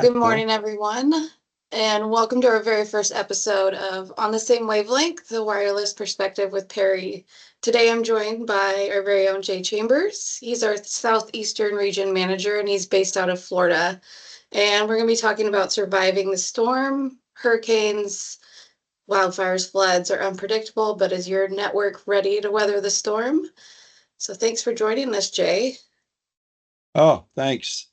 Good Cool. morning, everyone, and welcome to our very first episode of On the Same Wavelength, the wireless perspective with Perry. Today I'm joined by our very own Jay Chambers. He's our Southeastern region manager, and he's based out of Florida. And we're going to be talking about surviving the storm, hurricanes, wildfires, floods are unpredictable, but is your network ready to weather the storm? So thanks for joining us, Jay. Oh, thanks.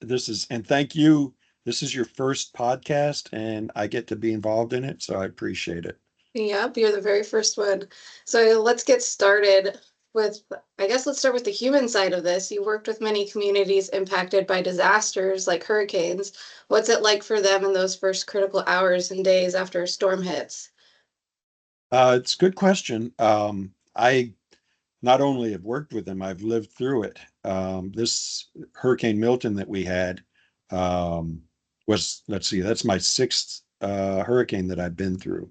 And thank you. This is your first podcast, and I get to be involved in it, so I appreciate it. Yep, you're the very first one. So let's get started with, I guess let's start with the human side of this. You worked with many communities impacted by disasters like hurricanes. What's it like for them in those first critical hours and days after a storm hits? It's a good question. I not only have worked with them, I've lived through it. This Hurricane Milton that we had um, was, let's see, that's my sixth hurricane that I've been through.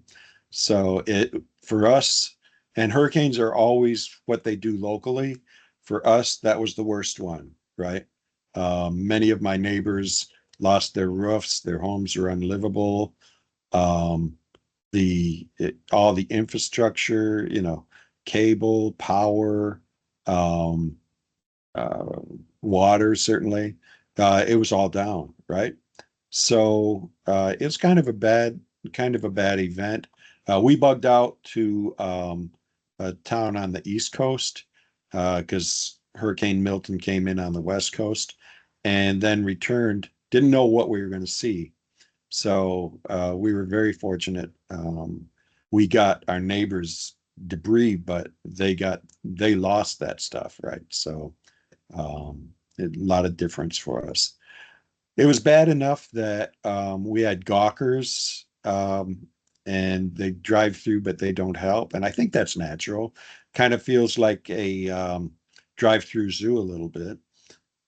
So it for us, and hurricanes are always what they do locally. For us, that was the worst one, right? Many of my neighbors lost their roofs, their homes are unlivable. Um, all the infrastructure, cable, power, um, uh, water, certainly, it was all down, right? So it's kind of a bad event. We bugged out to a town on the East Coast because Hurricane Milton came in on the West Coast and then returned. Didn't know what we were going to see. So we were very fortunate. We got our neighbors' debris, but they lost that stuff, right? So a lot of difference for us. It was bad enough that we had gawkers and they drive through, but they don't help. And I think that's natural. Kind of feels like a drive-through zoo a little bit.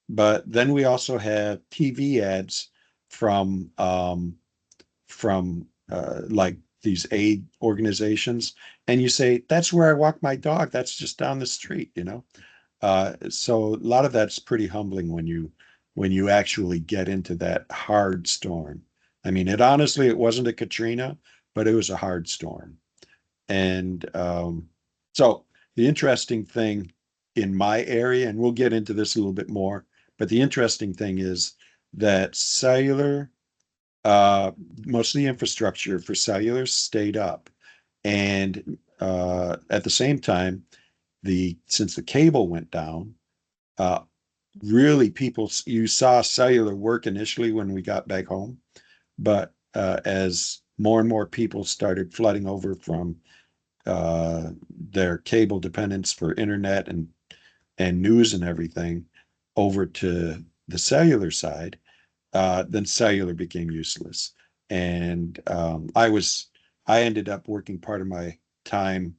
But then we also have TV ads from like these aid organizations, and you say, "That's where I walk my dog. That's just down the street." So a lot of that's pretty humbling when you actually get into that hard storm. I mean, it wasn't a Katrina, but it was a hard storm. And so the interesting thing in my area, and we'll get into this a little bit more, but the interesting thing is that uh, most of the infrastructure for cellular stayed up. And at the same time, since the cable went down, uh, really you saw cellular work initially when we got back home, but as more and more people started flooding over from their cable dependence for internet and news and everything over to the cellular side, then cellular became useless. And I ended up working part of my time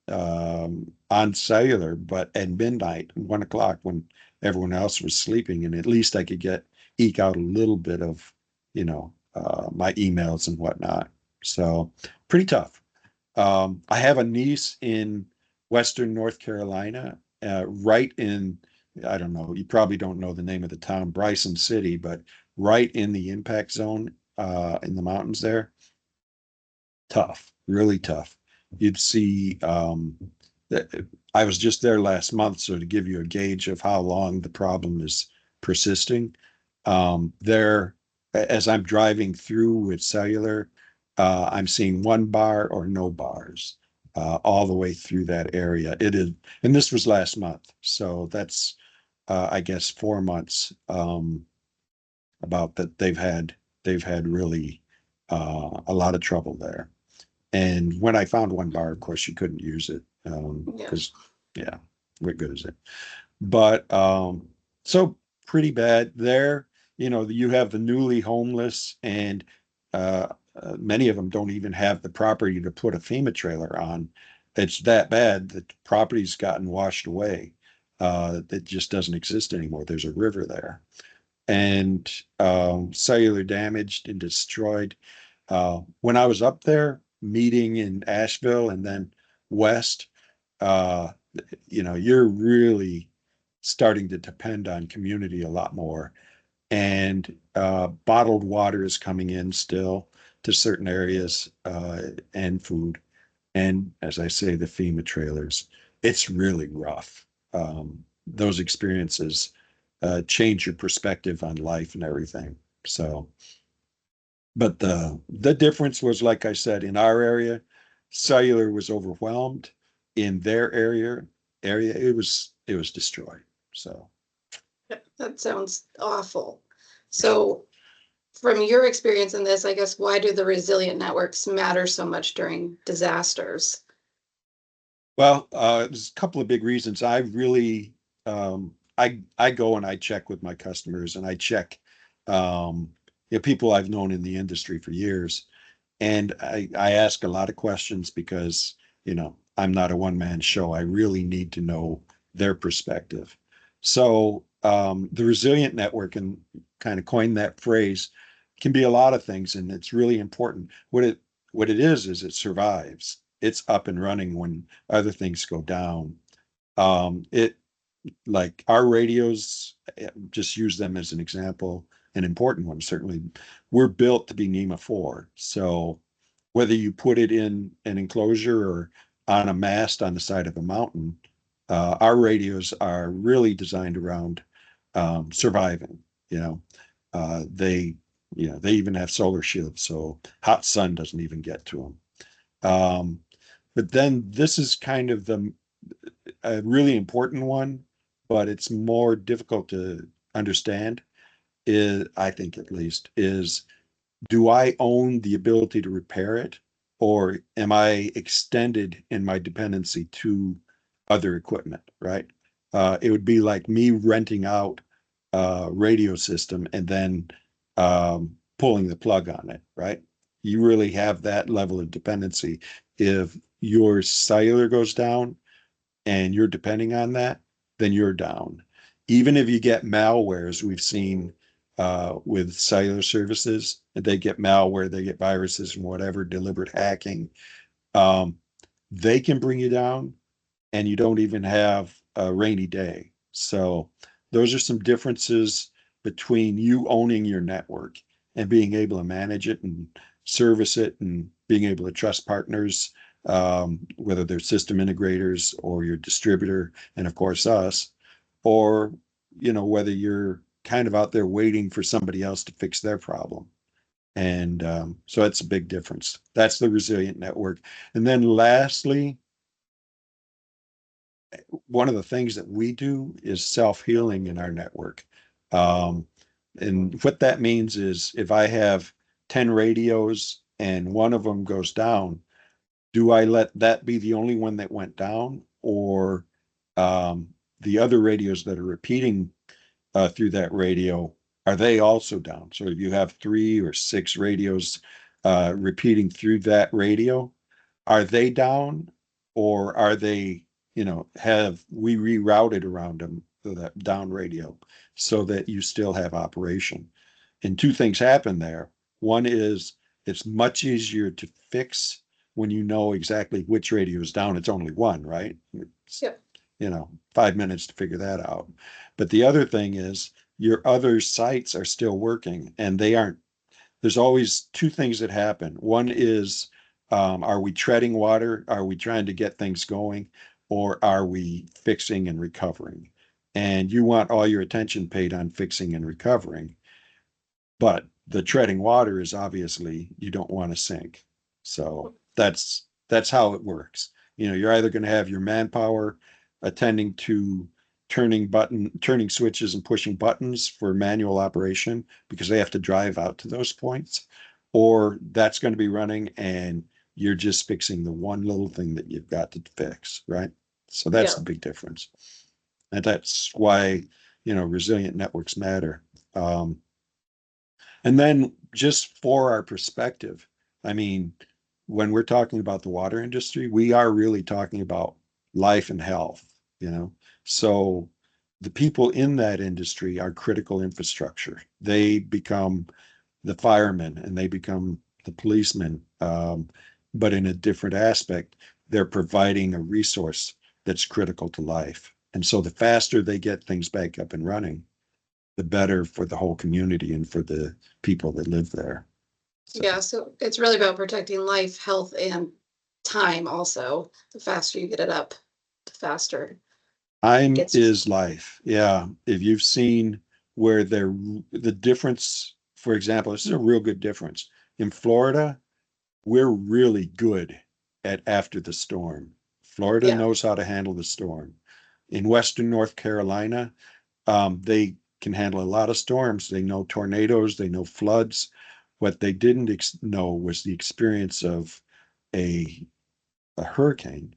on cellular, but at midnight, 1 o'clock, when everyone else was sleeping, and at least I could eke out a little bit of, my emails and whatnot. So pretty tough. I have a niece in Western North Carolina, right in, I don't know, you probably don't know the name of the town, Bryson City, but right in the impact zone in the mountains there. Tough, really tough. You'd see that I was just there last month, so to give you a gauge of how long the problem is persisting, there, as I'm driving through with cellular, I'm seeing one bar or no bars all the way through that area. It is, and this was last month, so that's I guess 4 months about that they've had really a lot of trouble there. And when I found one bar, of course, you couldn't use it Yeah. because, yeah, what good is it? But so pretty bad there. You have the newly homeless, and many of them don't even have the property to put a FEMA trailer on. It's that bad that the property's gotten washed away. It just doesn't exist anymore. There's a river there, and cellular damaged and destroyed. When I was up there meeting in Asheville and then west, uh, you're really starting to depend on community a lot more. and bottled water is coming in still to certain areas, and food. And as I say, the FEMA trailers, it's really rough. Those experiences change your perspective on life and everything. So, but the difference was, like I said, in our area, cellular was overwhelmed. In their area, it was destroyed. So, That sounds awful. So, from your experience in this, I guess, why do the resilient networks matter so much during disasters? well, there's a couple of big reasons. I go and I check with my customers, and I check, people I've known in the industry for years, and I ask a lot of questions because, I'm not a one-man show. I really need to know their perspective. So, the resilient network, and kind of coined that phrase, can be a lot of things, and it's really important. What it is it survives. It's up and running when other things go down. It Like our radios, just use them as an example, an important one, certainly. We're built to be NEMA 4. So whether you put it in an enclosure or on a mast on the side of a mountain, our radios are really designed around surviving. You know, they, they even have solar shields, so hot sun doesn't even get to them. But then this is kind of the a really important one, but it's more difficult to understand, is, I think at least, is, do I own the ability to repair it, or am I extended in my dependency to other equipment, right? It would be like me renting out a radio system and then pulling the plug on it, right? You really have that level of dependency. If your cellular goes down, and you're depending on that, then you're down. Even if you get malware, as we've seen with cellular services, they get malware, they get viruses and whatever, deliberate hacking, um, they can bring you down, and you don't even have a rainy day. So those are some differences between you owning your network and being able to manage it and service it, and being able to trust partners, whether they're system integrators or your distributor, and of course us, or whether you're kind of out there waiting for somebody else to fix their problem. And so that's a big difference. That's the resilient network. And then lastly, one of the things that we do is self-healing in our network. Um, and what that means is, if I have 10 radios and one of them goes down, do I let that be the only one that went down? Or um, the other radios that are repeating through that radio, are they also down? So if you have 3 or 6 radios repeating through that radio, are they down, or are they, have we rerouted around them to that down radio so that you still have operation? And two things happen there. One is, it's much easier to fix when you know exactly which radio is down. It's only one, right? It's, Yeah. 5 minutes to figure that out. But the other thing is, your other sites are still working, and they aren't. There's always two things that happen. One is, are we treading water? Are we trying to get things going? Or are we fixing and recovering? And you want all your attention paid on fixing and recovering. But the treading water is, obviously, you don't want to sink. So that's how it works. You're either going to have your manpower attending to turning switches and pushing buttons for manual operation, because they have to drive out to those points, or that's going to be running and you're just fixing the one little thing that you've got to fix, right? So that's Yeah. the big difference. And that's why, resilient networks matter. And then, just for our perspective, I mean, when we're talking about the water industry, we are really talking about life and health, you know? So the people in that industry are critical infrastructure. They become the firemen, and they become the policemen, but in a different aspect. They're providing a resource that's critical to life. And so the faster they get things back up and running, the better for the whole community and for the people that live there. So Yeah, so it's really about protecting life, health, and time also. The faster you get it up, the faster it time gets. is life. Yeah. If you've seen where the difference, for example, this is a real good difference. In Florida, we're really good at after the storm. Florida Yeah. knows how to handle the storm. In Western North Carolina, they can handle a lot of storms. They know tornadoes, they know floods. What they didn't know was the experience of a, a hurricane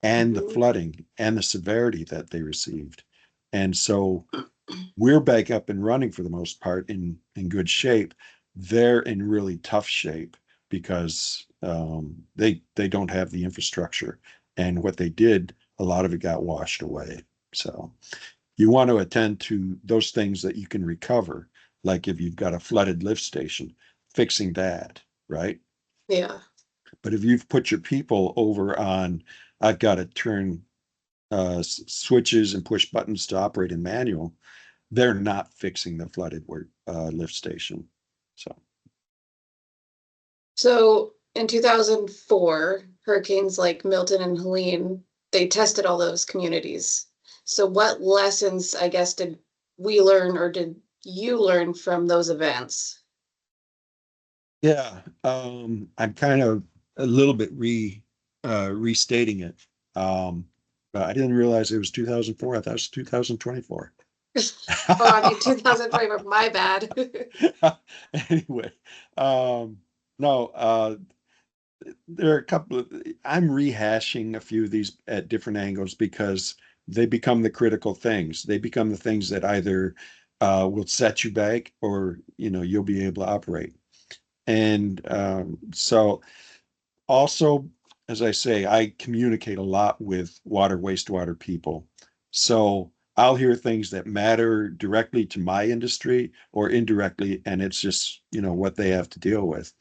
and the Mhm. flooding and the severity that they received. And so we're back up and running for the most part in good shape. They're in really tough shape because they don't have the infrastructure, and what they did, a lot of it got washed away. So you want to attend to those things that you can recover, like if you've got a flooded lift station, fixing that, right? Yeah. But if you've put your people over on, I've got to turn switches and push buttons to operate in manual, they're not fixing the flooded lift station. So, So in 2004, hurricanes like Milton and Helene, they tested all those communities. So what lessons, I guess, did we learn or did you learn from those events? yeah, I'm kind of a little bit restating it. But I didn't realize it was 2004. I thought it was 2024. Oh, I mean, 2024, my bad. Anyway, um, no, there are a couple of, I'm rehashing a few of these at different angles because they become the critical things. They become the things that either will set you back or, you'll be able to operate. And so also, as I say, I communicate a lot with water, wastewater people. So I'll hear things that matter directly to my industry or indirectly, and it's just, what they have to deal with.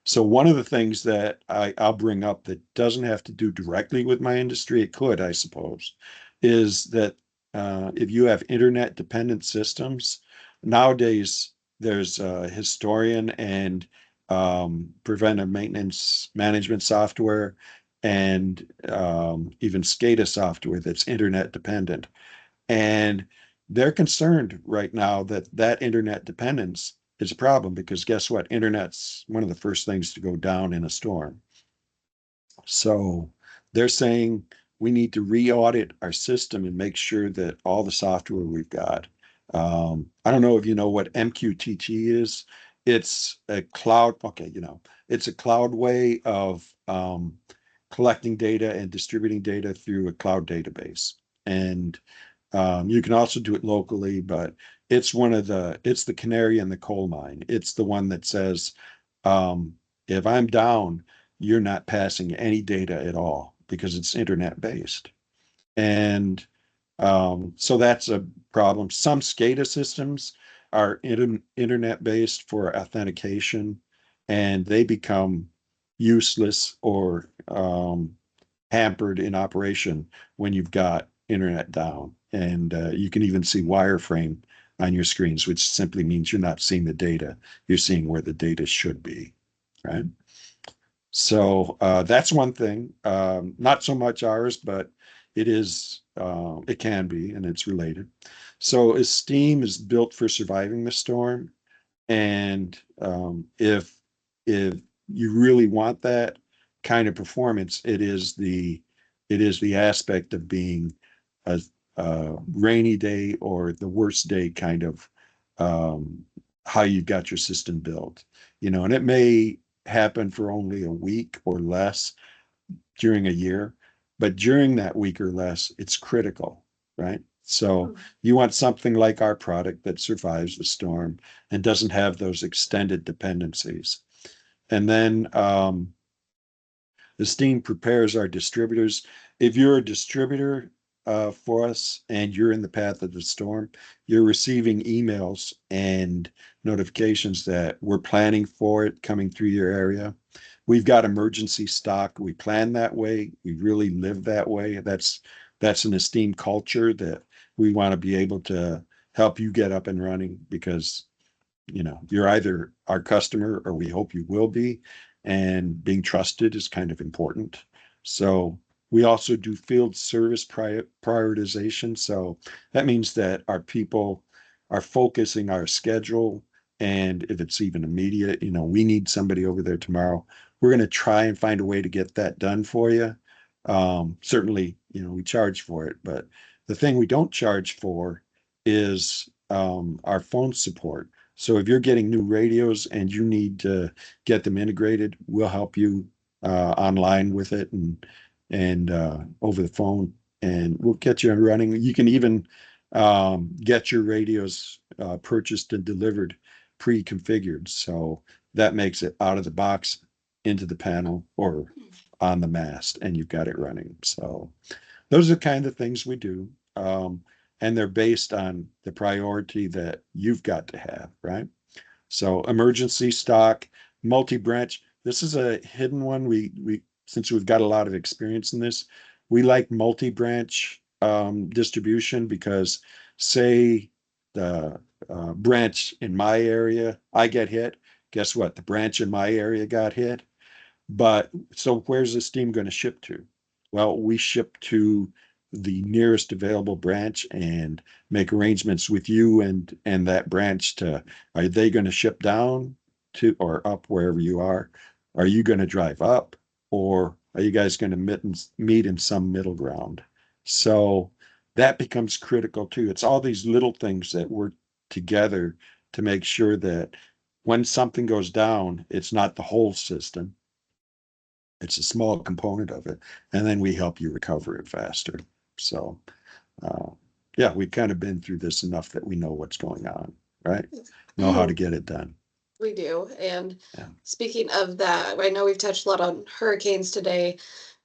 So one of the things that I'll bring up that doesn't have to do directly with my industry, it could, I suppose, is that if you have internet dependent systems, nowadays there's a historian and preventive maintenance management software and even SCADA software that's internet dependent. And they're concerned right now that that internet dependence is a problem because guess what? Internet's one of the first things to go down in a storm. So they're saying we need to re-audit our system and make sure that all the software we've got. I don't know if you know what MQTT is. It's a cloud, okay, it's a cloud way of collecting data and distributing data through a cloud database. And you can also do it locally, but it's the canary in the coal mine. It's the one that says, if I'm down, you're not passing any data at all because it's internet based. And so that's a problem. Some SCADA systems are internet based for authentication, and they become useless or hampered in operation when you've got internet down. And you can even see wireframe on your screens, which simply means you're not seeing the data. You're seeing where the data should be, right? So that's one thing. Not so much ours, but it can be, and it's related. So Esteem is built for surviving the storm. And if you really want that kind of performance, it is the aspect of being a rainy day or the worst day kind of um, how you've got your system built. And it may happen for only a week or less during a year, but during that week or less, it's critical, right? So you want something like our product that survives the storm and doesn't have those extended dependencies. And then Esteem prepares our distributors. If you're a distributor for us and you're in the path of the storm, you're receiving emails and notifications that we're planning for it coming through your area. We've got emergency stock. We plan that way. We really live that way. That's an Esteem culture that we want to be able to help you get up and running because you're either our customer or we hope you will be, and being trusted is kind of important. So we also do field service prioritization. So that means that our people are focusing our schedule. And if it's even immediate, we need somebody over there tomorrow. We're going to try and find a way to get that done for you. Certainly, we charge for it, but the thing we don't charge for is our phone support. So if you're getting new radios and you need to get them integrated, we'll help you online with it and over the phone, and we'll get you running. You can even get your radios purchased and delivered pre-configured. So that makes it out of the box into the panel or on the mast, and you've got it running. So those are the kind of things we do. And they're based on the priority that you've got to have, right? So emergency stock, multi-branch. This is a hidden one. We since we've got a lot of experience in this, we like multi-branch distribution because say the branch in my area, I get hit. Guess what? The branch in my area got hit. But so where's the steam going to ship to? Well, we ship to the nearest available branch and make arrangements with you and that branch to, are they going to ship down to or up wherever you are? Are you going to drive up, or are you guys going to meet in some middle ground? So that becomes critical too. It's all these little things that work together to make sure that when something goes down, it's not the whole system, it's a small component of it, and then we help you recover it faster. So, uh, yeah, we've kind of been through this enough that we know what's going on, right? Know how to get it done. We do. And Yeah. speaking of that, I know we've touched a lot on hurricanes today,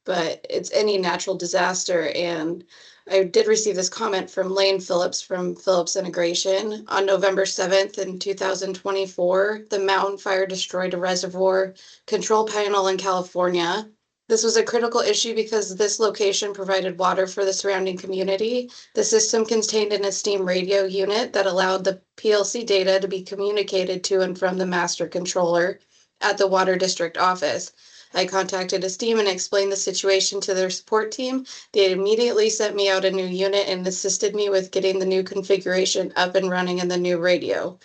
but it's any natural disaster. And I did receive this comment from Lane Phillips from Phillips Integration. On November 7th in 2024, the mountain fire destroyed a reservoir control panel in California. This was a critical issue because this location provided water for the surrounding community. The system contained an steam radio unit that allowed the PLC data to be communicated to and from the master controller at the water district office. I contacted Esteem and explained the situation to their support team. They immediately sent me out a new unit and assisted me with getting the new configuration up and running in the new radio.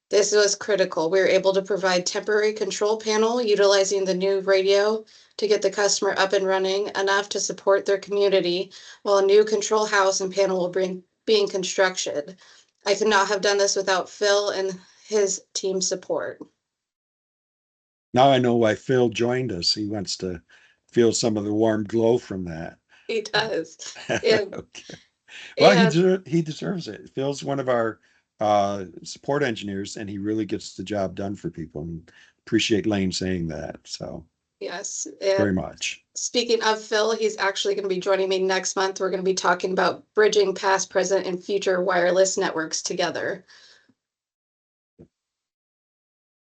This was critical. We were able to provide temporary control panel utilizing the new radio to get the customer up and running enough to support their community while a new control house and panel will be in construction. I could not have done this without Phil and his team support. Now I know why Phil joined us. He wants to feel some of the warm glow from that. He does. And, Okay. Well, and he deserves it. Phil's one of our support engineers, and he really gets the job done for people. And appreciate Lane saying that. So yes, very and much. speaking of Phil, he's actually going to be joining me next month. We're going to be talking about bridging past, present, and future wireless networks together.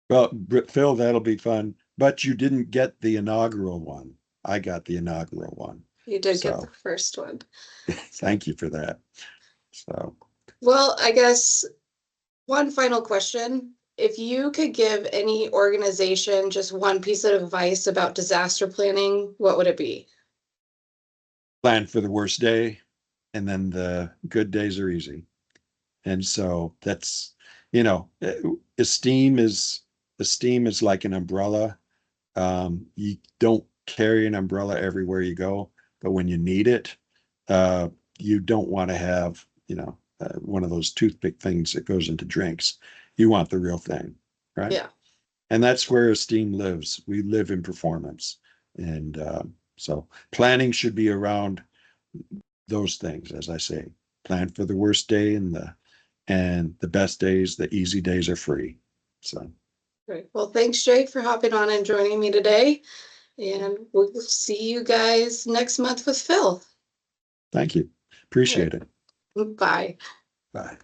Well, Phil, that'll be fun. But you didn't get the inaugural one. I got the inaugural one. You did get the So first one. thank you for that. So Well, I guess one final question. If you could give any organization just one piece of advice about disaster planning, what would it be? plan for the worst day, and then the good days are easy. And so that's, you know, esteem is esteem is like an umbrella. You don't carry an umbrella everywhere you go, but when you need it, uh, you don't want to have, one of those toothpick things that goes into drinks. You want the real thing, right? Yeah. And that's where esteem lives. We live in performance. And so planning should be around those things, as I say. Plan for the worst day and the best days, the easy days are free. So Great. Well, thanks, Jake, for hopping on and joining me today. And we'll see you guys next month with Phil. thank you. All right. Appreciate it. Bye. Bye.